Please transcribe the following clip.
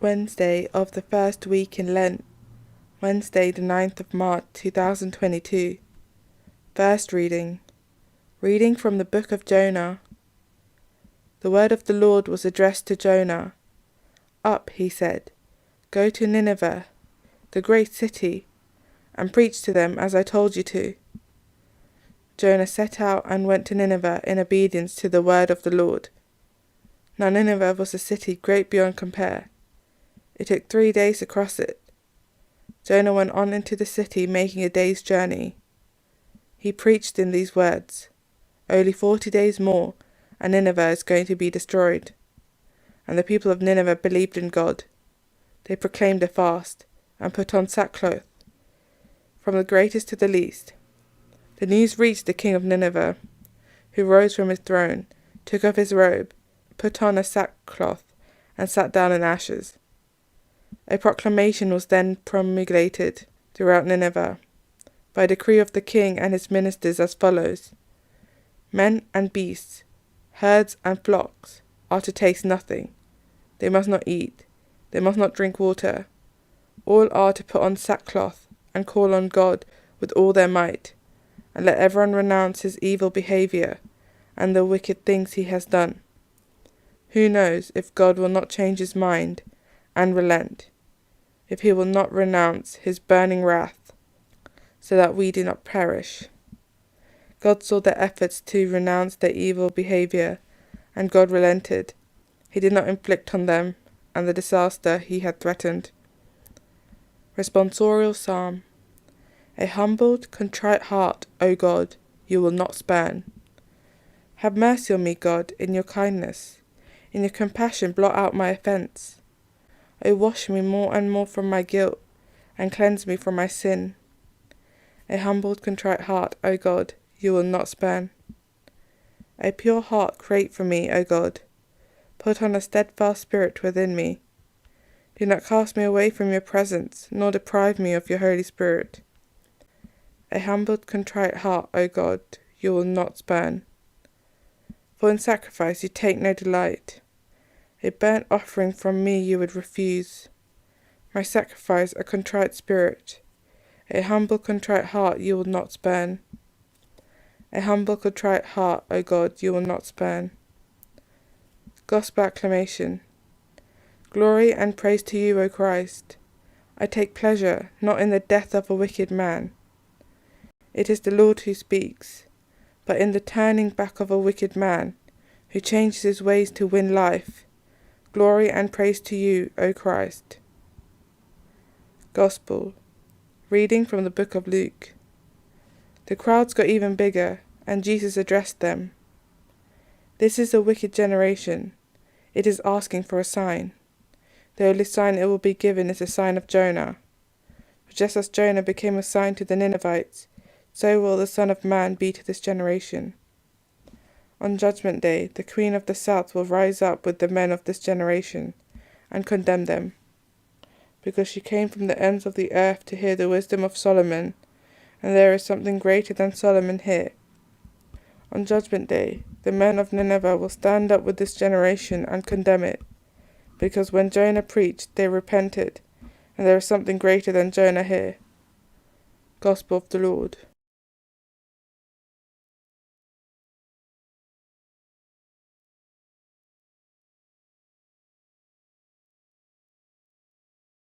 Wednesday of the first week in Lent, Wednesday the 9th of March 2022. First reading. Reading from the book of Jonah. The word of the Lord was addressed to Jonah. Up, he said, go to Nineveh, the great city, and preach to them as I told you to. Jonah set out and went to Nineveh in obedience to the word of the Lord. Now Nineveh was a city great beyond compare. It took 3 days to cross it. Jonah went on into the city, making a day's journey. He preached in these words, only 40 days more, and Nineveh is going to be destroyed. And the people of Nineveh believed in God. They proclaimed a fast, and put on sackcloth, from the greatest to the least. The news reached the king of Nineveh, who rose from his throne, took off his robe, put on a sackcloth, and sat down in ashes. A proclamation was then promulgated throughout Nineveh, by decree of the king and his ministers as follows. Men and beasts, herds and flocks, are to taste nothing. They must not eat, they must not drink water. All are to put on sackcloth, and call on God with all their might, and let everyone renounce his evil behaviour, and the wicked things he has done. Who knows if God will not change his mind, and relent, if he will not renounce his burning wrath, so that we do not perish. God saw their efforts to renounce their evil behaviour, and God relented. He did not inflict on them and the disaster he had threatened. Responsorial Psalm. A humbled, contrite heart, O God, you will not spurn. Have mercy on me, God, in your kindness. In your compassion blot out my offence. O wash me more and more from my guilt, and cleanse me from my sin. A humbled, contrite heart, O God, you will not spurn. A pure heart create for me, O God. Put on a steadfast spirit within me. Do not cast me away from your presence, nor deprive me of your Holy Spirit. A humbled, contrite heart, O God, you will not spurn. For in sacrifice you take no delight. A burnt offering from me you would refuse. My sacrifice a contrite spirit. A humble, contrite heart you will not spurn. A humble, contrite heart, O God, you will not spurn. Gospel acclamation. Glory and praise to you, O Christ. I take pleasure not in the death of a wicked man. It is the Lord who speaks, but in the turning back of a wicked man, who changes his ways to win life. Glory and praise to you, O Christ. Gospel. Reading from the book of Luke. The crowds got even bigger, and Jesus addressed them. This is a wicked generation. It is asking for a sign. The only sign it will be given is the sign of Jonah. For just as Jonah became a sign to the Ninevites, so will the Son of Man be to this generation. On Judgment Day, the Queen of the South will rise up with the men of this generation, and condemn them, because she came from the ends of the earth to hear the wisdom of Solomon, and there is something greater than Solomon here. On Judgment Day, the men of Nineveh will stand up with this generation and condemn it, because when Jonah preached, they repented, and there is something greater than Jonah here. Gospel of the Lord.